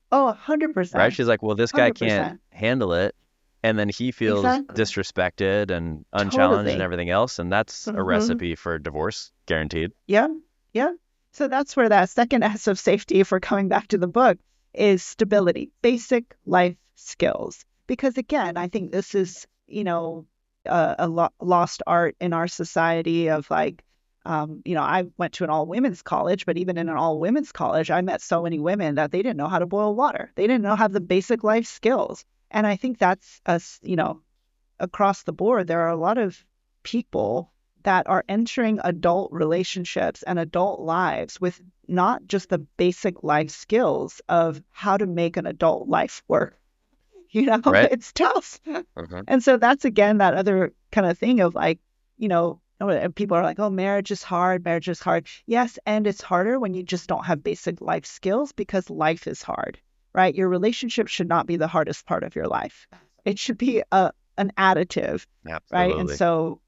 Oh, 100%. Right? She's like, well, this guy 100%. Can't handle it. And then he feels disrespected and unchallenged and everything else. And that's a recipe for divorce, guaranteed. Yeah. Yeah. So that's where that second S of safety, if we're coming back to the book, is stability, basic life skills. Because again, I think this is, a lost art in our society of like, I went to an all-women's college, but even in an all-women's college, I met so many women that they didn't know how to boil water. They didn't know how the basic life skills. And I think that's us, across the board, there are a lot of people that are entering adult relationships and adult lives with not just the basic life skills of how to make an adult life work. Right. It's tough. Mhm. And so that's, again, that other kind of thing of like, people are like, oh, marriage is hard. Marriage is hard. Yes. And it's harder when you just don't have basic life skills because life is hard, right? Your relationship should not be the hardest part of your life. It should be an additive, right? And Absolutely. so,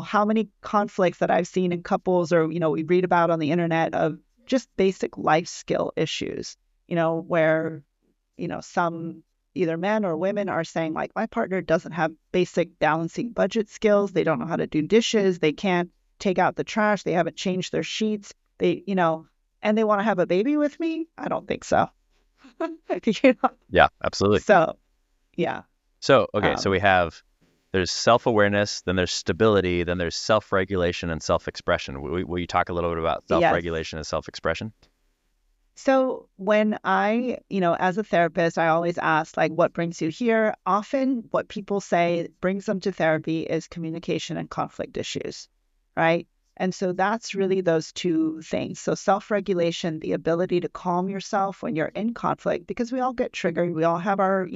how many conflicts that I've seen in couples or, we read about on the internet of just basic life skill issues, where, some either men or women are saying like, my partner doesn't have basic balancing budget skills. They don't know how to do dishes. They can't take out the trash. They haven't changed their sheets. And they want to have a baby with me. I don't think so. Yeah, absolutely. So, yeah. So, okay, so there's self-awareness, then there's stability, then there's self-regulation and self-expression. Will you talk a little bit about self-regulation and self-expression? So when I, as a therapist, I always ask, like, what brings you here? Often what people say brings them to therapy is communication and conflict issues, right? And so that's really those two things. So self-regulation, the ability to calm yourself when you're in conflict, because we all get triggered. We all have our,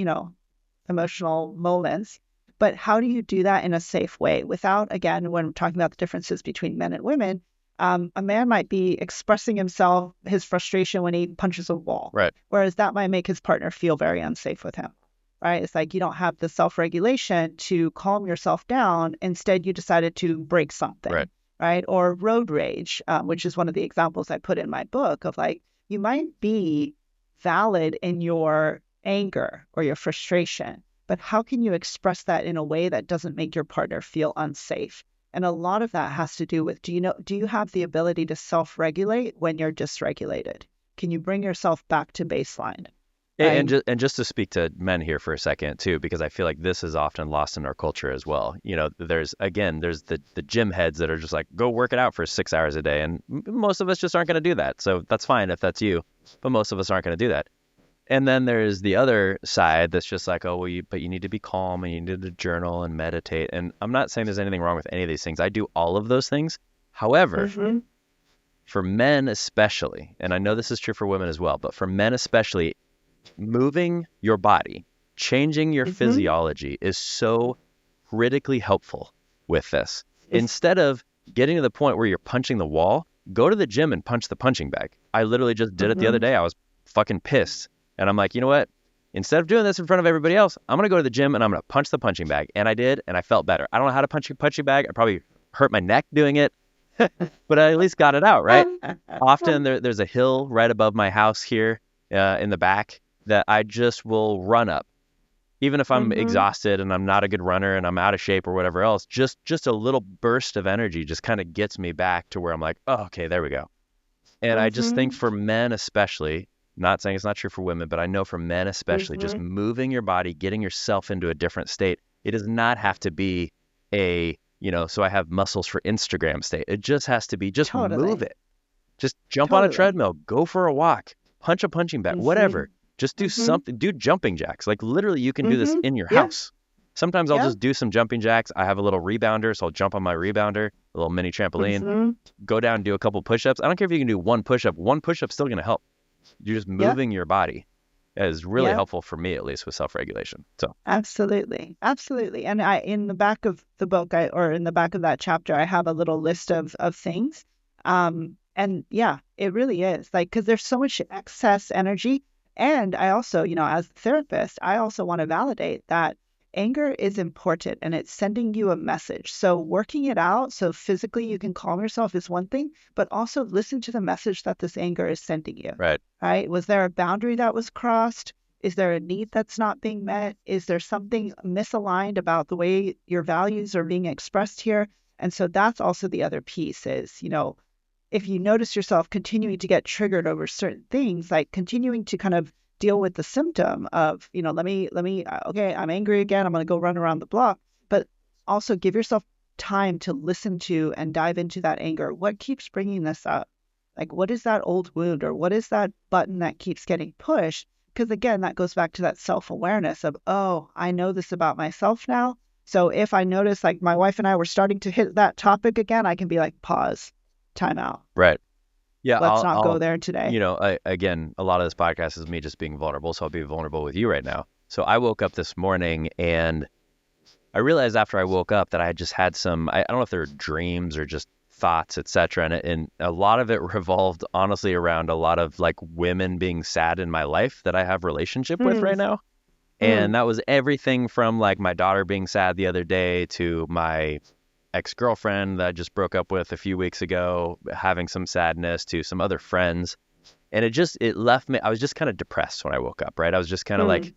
emotional moments. But how do you do that in a safe way without, again, when we're talking about the differences between men and women, a man might be expressing his frustration when he punches a wall, right? Whereas that might make his partner feel very unsafe with him, right? It's like you don't have the self-regulation to calm yourself down. Instead, you decided to break something, right? Or road rage, which is one of the examples I put in my book of like, you might be valid in your anger or your frustration, but how can you express that in a way that doesn't make your partner feel unsafe? And a lot of that has to do with, do you have the ability to self-regulate when you're dysregulated? Can you bring yourself back to baseline? Right? And just to speak to men here for a second too, because I feel like this is often lost in our culture as well. There's the gym heads that are just like, go work it out for 6 hours a day. And most of us just aren't going to do that. So that's fine if that's you, but most of us aren't going to do that. And then there's the other side that's just like, oh, well, but you need to be calm and you need to journal and meditate. And I'm not saying there's anything wrong with any of these things. I do all of those things. However, for men especially, and I know this is true for women as well, but for men especially, moving your body, changing your physiology is so critically helpful with this. Instead of getting to the point where you're punching the wall, go to the gym and punch the punching bag. I literally just did it the other day. I was fucking pissed. And I'm like, you know what? Instead of doing this in front of everybody else, I'm going to go to the gym and I'm going to punch the punching bag. And I did, and I felt better. I don't know how to punch a punching bag. I probably hurt my neck doing it, but I at least got it out, right? Often there's a hill right above my house here in the back that I just will run up. Even if I'm exhausted and I'm not a good runner and I'm out of shape or whatever else, just a little burst of energy just kind of gets me back to where I'm like, oh, okay, there we go. And I just think for men especially, not saying it's not true for women, but I know for men especially, just moving your body, getting yourself into a different state. It does not have to be so I have muscles for Instagram state. It just has to be, just move it. Just jump on a treadmill, go for a walk, punch a punching bag, whatever. Just do something, do jumping jacks. Like literally you can do this in your house. Sometimes I'll just do some jumping jacks. I have a little rebounder, so I'll jump on my rebounder, a little mini trampoline, go down and do a couple push-ups. I don't care if you can do one push-up. One push-up's still going to help. You're just moving your body. Is really helpful for me, at least with self-regulation. So absolutely. And in the back of the book, in the back of that chapter, I have a little list of things. And yeah, it really is like, because there's so much excess energy. And I also, as a therapist, I also want to validate that anger is important and it's sending you a message. So working it out so physically you can calm yourself is one thing, but also listen to the message that this anger is sending you. Right? Was there a boundary that was crossed? Is there a need that's not being met? Is there something misaligned about the way your values are being expressed here? And so that's also the other piece is, if you notice yourself continuing to get triggered over certain things, like continuing to kind of deal with the symptom of, okay, I'm angry again. I'm going to go run around the block, but also give yourself time to listen to and dive into that anger. What keeps bringing this up? Like, what is that old wound or what is that button that keeps getting pushed? because again, that goes back to that self-awareness of, oh, I know this about myself now. So if I notice like my wife and I were starting to hit that topic again, I can be like, pause, time out. Right. Yeah. Let's not go there today. Again, a lot of this podcast is me just being vulnerable. So I'll be vulnerable with you right now. So I woke up this morning and I realized after I woke up that I had just had some, I don't know if they were dreams or just thoughts, etc. And a lot of it revolved honestly around a lot of like women being sad in my life that I have relationship with right now. And that was everything from like my daughter being sad the other day to my ex-girlfriend that I just broke up with a few weeks ago, having some sadness, to some other friends. And it left me, I was just kind of depressed when I woke up, right? I was just kind of like,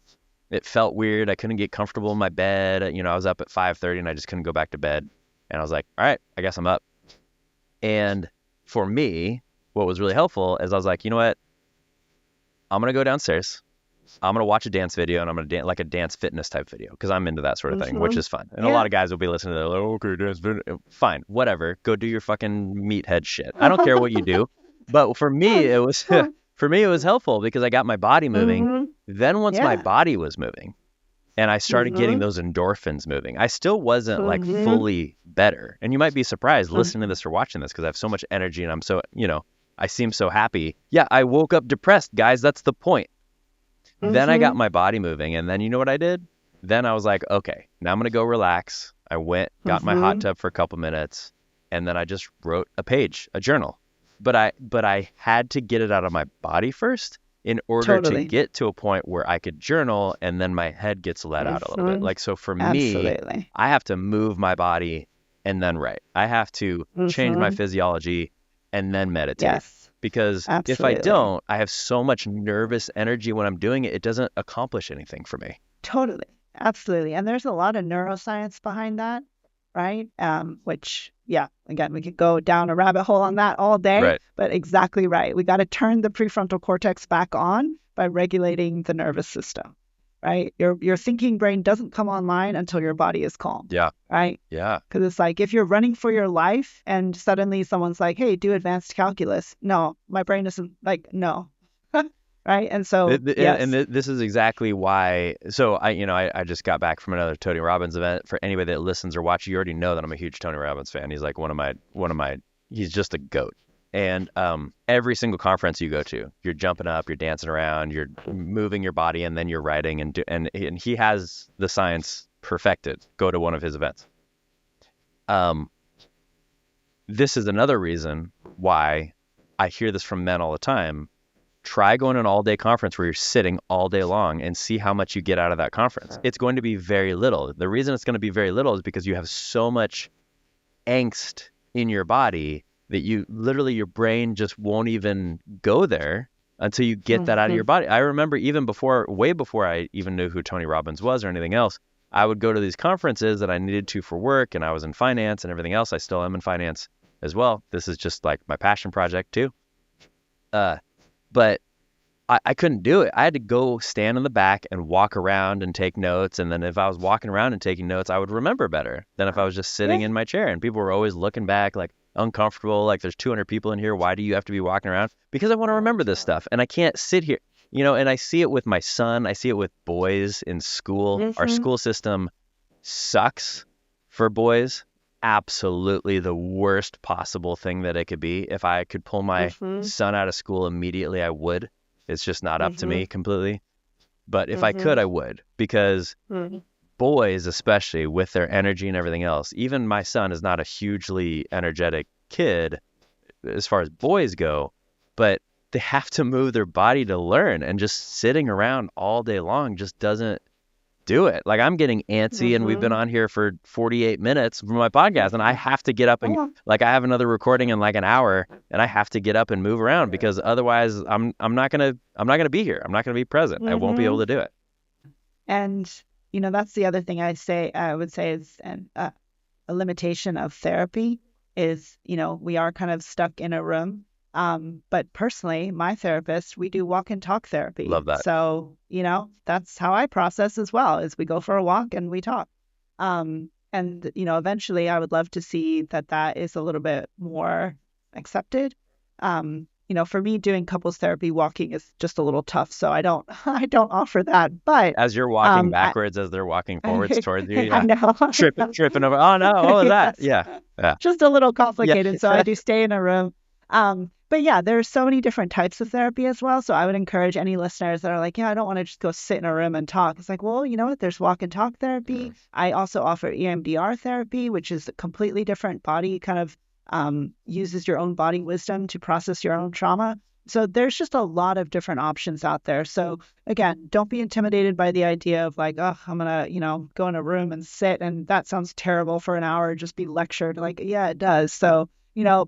it felt weird. I couldn't get comfortable in my bed. I was up at 5:30 and I just couldn't go back to bed. And I was like, all right, I guess I'm up. And for me, what was really helpful is I was like, you know what? I'm going to go downstairs. I'm going to watch a dance video and I'm going to dance like a dance fitness type video because I'm into that sort of thing, which is fun. And a lot of guys will be listening to that, like, okay, dance video. Fine, whatever. Go do your fucking meathead shit. I don't care what you do. But for me, it was helpful because I got my body moving. Then once my body was moving and I started getting those endorphins moving, I still wasn't like fully better. And you might be surprised listening to this or watching this because I have so much energy and I'm so, I seem so happy. Yeah, I woke up depressed, guys. That's the point. Then I got my body moving, and then you know what I did? Then I was like, okay, now I'm going to go relax. I went, got my hot tub for a couple minutes, and then I just wrote a page, a journal. But I had to get it out of my body first in order to get to a point where I could journal, and then my head gets let out a little bit. Like, so for me, I have to move my body and then write. I have to change my physiology and then meditate. Yes. Because if I don't, I have so much nervous energy when I'm doing it, it doesn't accomplish anything for me. Totally. Absolutely. And there's a lot of neuroscience behind that, right? Which, again, we could go down a rabbit hole on that all day, right. But exactly right. We got to turn the prefrontal cortex back on by regulating the nervous system, right? Your thinking brain doesn't come online until your body is calm. Yeah. Right? Yeah. Because it's like if you're running for your life and suddenly someone's like, hey, do advanced calculus. No, my brain isn't like, no. Right? And so, this is exactly why. So I just got back from another Tony Robbins event. For anybody that listens or watches, you already know that I'm a huge Tony Robbins fan. He's like one of my, he's just a goat. And every single conference you go to, you're jumping up, you're dancing around, you're moving your body, and then you're writing. And he has the science perfected. Go to one of his events. This is another reason why I hear this from men all the time. Try going to an all-day conference where you're sitting all day long and see how much you get out of that conference. It's going to be very little. The reason it's going to be very little is because you have so much angst in your body that your brain just won't even go there until you get that out of your body. I remember way before I even knew who Tony Robbins was or anything else, I would go to these conferences that I needed to for work, and I was in finance and everything else. I still am in finance as well. This is just like my passion project too. But I couldn't do it. I had to go stand in the back and walk around and take notes. And then if I was walking around and taking notes, I would remember better than if I was just sitting in my chair. And people were always looking back like uncomfortable, like there's 200 people in here. Why do you have to be walking around? Because I want to remember this stuff. And I can't sit here, and I see it with my son. I see it with boys in school. Our school system sucks for boys. Absolutely the worst possible thing that it could be. If I could pull my son out of school immediately, I would. It's just not up to me completely. But if I could, I would. Because boys, especially with their energy and everything else, even my son is not a hugely energetic kid as far as boys go, but they have to move their body to learn, and just sitting around all day long just doesn't do it. Like I'm getting antsy and we've been on here for 48 minutes for my podcast and I have to get up and like I have another recording in like an hour and I have to get up and move around because otherwise I'm not going to be here. I'm not going to be present. I won't be able to do it. And that's the other thing I would say is a limitation of therapy is, we are kind of stuck in a room. But personally, my therapist, we do walk and talk therapy. Love that. So, that's how I process as well, is we go for a walk and we talk. And, eventually I would love to see that is a little bit more accepted. for me, doing couples therapy, walking is just a little tough, so I don't I don't offer that. But As you're walking I backwards, as they're walking forwards towards you, I yeah, know. tripping over. Oh no, what was that? Yes. Yeah, yeah, Just a little yeah. complicated. So I do stay in a room. But yeah, there's so many different types of therapy as well. So I would encourage any listeners that are like, yeah, I don't want to just go sit in a room and talk. It's like, well, you know what? There's walk and talk therapy. I also offer EMDR therapy, which is a completely different body kind of uses your own body wisdom to process your own trauma. So there's just a lot of different options out there. So again, don't be intimidated by the idea of like, oh, I'm gonna, go in a room and sit, and that sounds terrible for an hour, just be lectured. Like, yeah, it does. So,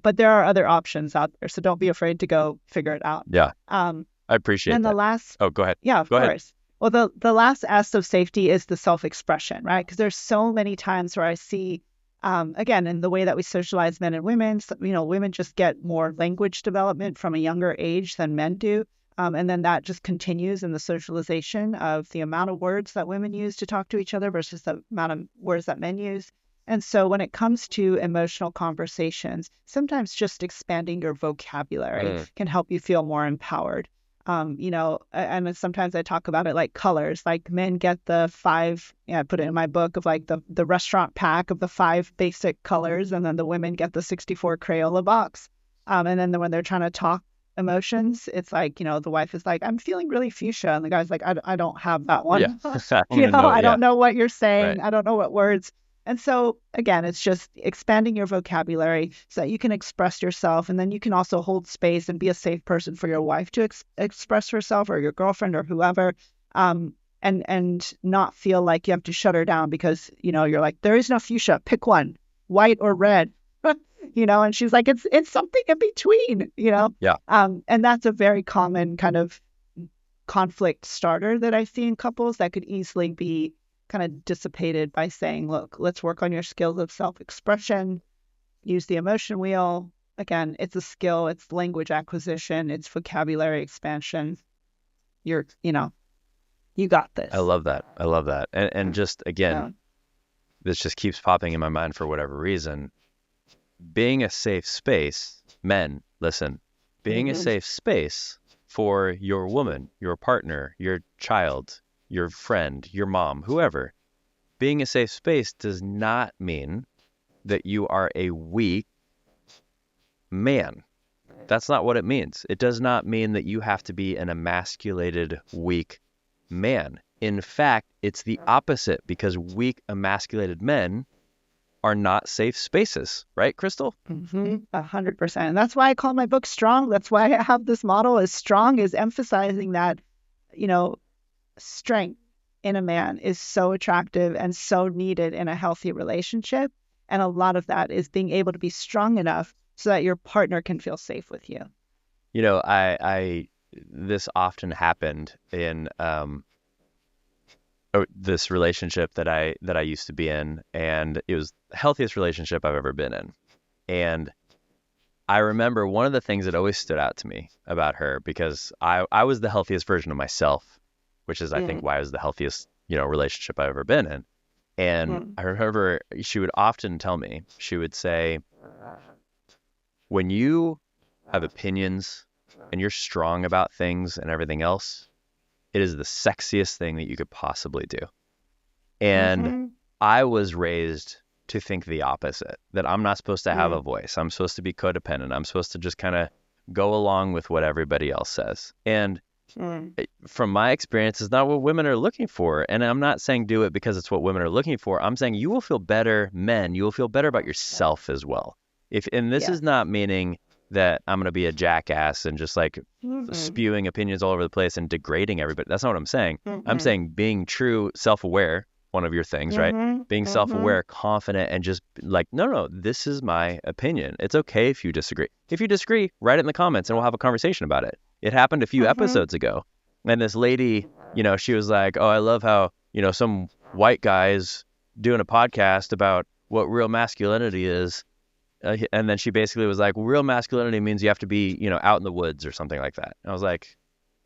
but there are other options out there. So don't be afraid to go figure it out. Yeah, Um, I appreciate and the that. last, Oh, go ahead. yeah, of Go ahead. course. Well, the last S of safety is the self-expression, right? Because there's so many times where I see, again, in the way that we socialize men and women, women just get more language development from a younger age than men do. And then that just continues in the socialization of the amount of words that women use to talk to each other versus the amount of words that men use. And so when it comes to emotional conversations, sometimes just expanding your vocabulary can help you feel more empowered. And sometimes I talk about it like colors. Like men get the 5, I put it in my book of like the restaurant pack of the 5 basic colors, and then the women get the 64 Crayola box. And then when they're trying to talk emotions, it's like, the wife is like, I'm feeling really fuchsia. And the guy's like, I don't have that one. Yeah, I don't know. I Yeah, don't know what you're saying. right. I don't know what words. And so again, it's just expanding your vocabulary so that you can express yourself, and then you can also hold space and be a safe person for your wife to express herself, or your girlfriend, or whoever, and not feel like you have to shut her down because you're like, there is no fuchsia, pick one, white or red, and she's like, it's something in between, Yeah. and that's a very common kind of conflict starter that I see in couples that could easily be kind of dissipated by saying, look, let's work on your skills of self-expression, use the emotion wheel. Again, it's a skill, it's language acquisition, it's vocabulary expansion. You got this. I love that. And just again, this just keeps popping in my mind for whatever reason. Being a safe space, men, listen, being a safe space for your woman, your partner, your child, your friend, your mom, whoever, being a safe space does not mean that you are a weak man. That's not what it means. It does not mean that you have to be an emasculated, weak man. In fact, it's the opposite, because weak, emasculated men are not safe spaces, right, Kristal? 100%. And that's why I call my book Strong. That's why I have this model as Strong, is emphasizing that, strength in a man is so attractive and so needed in a healthy relationship. And a lot of that is being able to be strong enough so that your partner can feel safe with you. I this often happened in this relationship that I used to be in, and it was the healthiest relationship I've ever been in. And I remember one of the things that always stood out to me about her, because I was the healthiest version of myself, which is, I think, why I was the healthiest, relationship I've ever been in. And I remember she would often tell me, she would say, when you have opinions and you're strong about things and everything else, it is the sexiest thing that you could possibly do. And I was raised to think the opposite, that I'm not supposed to have a voice. I'm supposed to be codependent. I'm supposed to just kind of go along with what everybody else says. And from my experience, it's not what women are looking for. And I'm not saying do it because it's what women are looking for. I'm saying you will feel better, men. You will feel better about yourself as well. And this is not meaning that I'm going to be a jackass and just like spewing opinions all over the place and degrading everybody. That's not what I'm saying. I'm saying being true, self-aware, one of your things, right? Being self-aware, confident, and just like, no, this is my opinion. It's okay if you disagree. If you disagree, write it in the comments and we'll have a conversation about it. It happened a few episodes ago. And this lady, she was like, oh, I love how, some white guy is doing a podcast about what real masculinity is. And then she basically was like, well, real masculinity means you have to be, out in the woods or something like that. And I was like,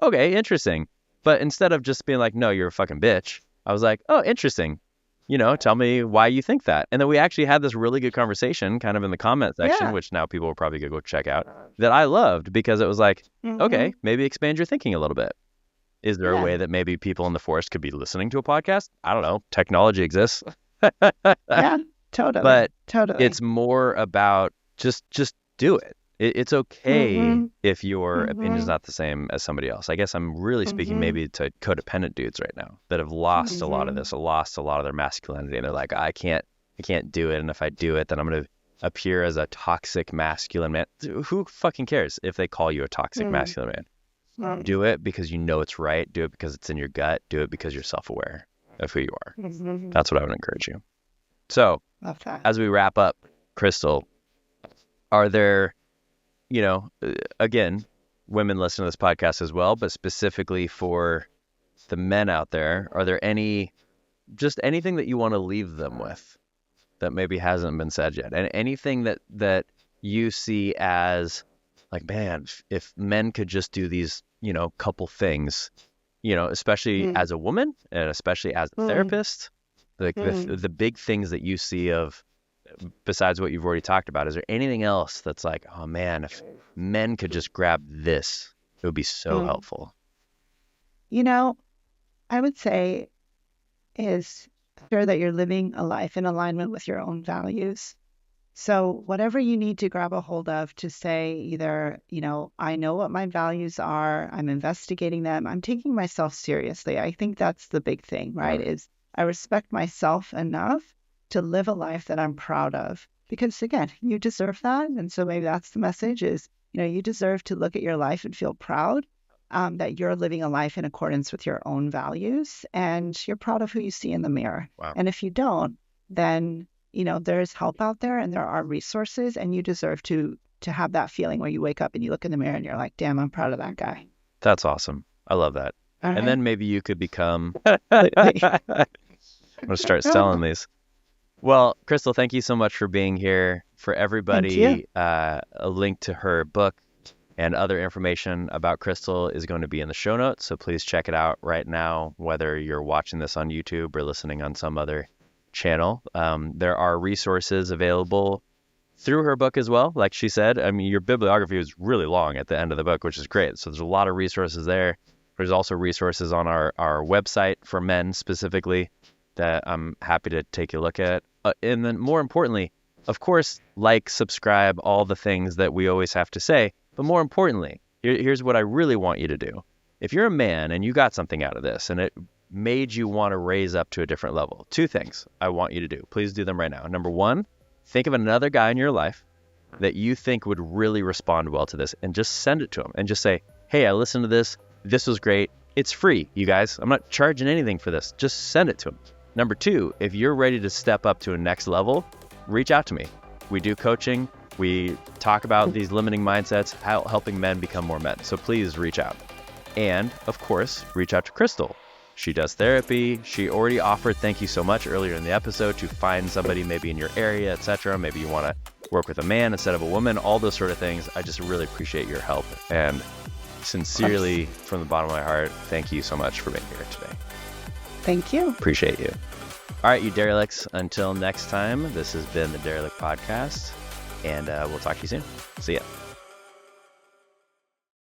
okay, interesting. But instead of just being like, no, you're a fucking bitch, I was like, oh, interesting. tell me why you think that. And then we actually had this really good conversation kind of in the comment section, Yeah. which now people will probably go check out, that I loved because it was like, okay, maybe expand your thinking a little bit. Is there a way that maybe people in the forest could be listening to a podcast? I don't know. Technology exists. Yeah, totally. But totally. it's more about just do it. It's okay if your opinion is not the same as somebody else. I guess I'm really speaking maybe to codependent dudes right now that have lost a lot of this, lost a lot of their masculinity, and they're like, I can't do it, and if I do it, then I'm gonna appear as a toxic masculine man. Who fucking cares if they call you a toxic masculine man? Do it because you know it's right. Do it because it's in your gut. Do it because you're self-aware of who you are. That's what I would encourage you. So, Love that. as we wrap up, Kristal, are there, again, women listen to this podcast as well, but specifically for the men out there, are there anything that you want to leave them with that maybe hasn't been said yet? And anything that you see as like, man, if men could just do these, couple things, especially as a woman and especially as a therapist, like the big things that you see of, besides what you've already talked about, is there anything else that's like, oh man, if men could just grab this, it would be so helpful? I would say is sure that you're living a life in alignment with your own values. So whatever you need to grab a hold of to say either, I know what my values are, I'm investigating them, I'm taking myself seriously. I think that's the big thing, right? Is I respect myself enough to live a life that I'm proud of. Because again, you deserve that. And so maybe that's the message is, you deserve to look at your life and feel proud that you're living a life in accordance with your own values and you're proud of who you see in the mirror. Wow. And if you don't, then there's help out there and there are resources, and you deserve to have that feeling where you wake up and you look in the mirror and you're like, damn, I'm proud of that guy. That's awesome. I love that. All right. And then maybe you could become, I'm going to start selling these. Well, Kristal, thank you so much for being here. For everybody, a link to her book and other information about Kristal is going to be in the show notes. So please check it out right now, whether you're watching this on YouTube or listening on some other channel. There are resources available through her book as well. Like she said, I mean, your bibliography is really long at the end of the book, which is great. So there's a lot of resources there. There's also resources on our website for men specifically that I'm happy to take a look at. And then more importantly, of course, like, subscribe, all the things that we always have to say. But more importantly, here's what I really want you to do. If you're a man and you got something out of this and it made you want to raise up to a different level, 2 things I want you to do. Please do them right now. Number 1, think of another guy in your life that you think would really respond well to this and just send it to him and just say, hey, I listened to this. This was great. It's free, you guys. I'm not charging anything for this. Just send it to him. Number 2, if you're ready to step up to a next level, reach out to me. We do coaching. We talk about these limiting mindsets, helping men become more men. So please reach out. And of course, reach out to Kristal. She does therapy. She already offered, thank you so much, earlier in the episode to find somebody maybe in your area, etc. Maybe you want to work with a man instead of a woman, all those sort of things. I just really appreciate your help. And sincerely, from the bottom of my heart, thank you so much for being here today. Thank you. Appreciate you. All right, you derelicts, until next time, this has been the Derelict Podcast, and we'll talk to you soon. See ya.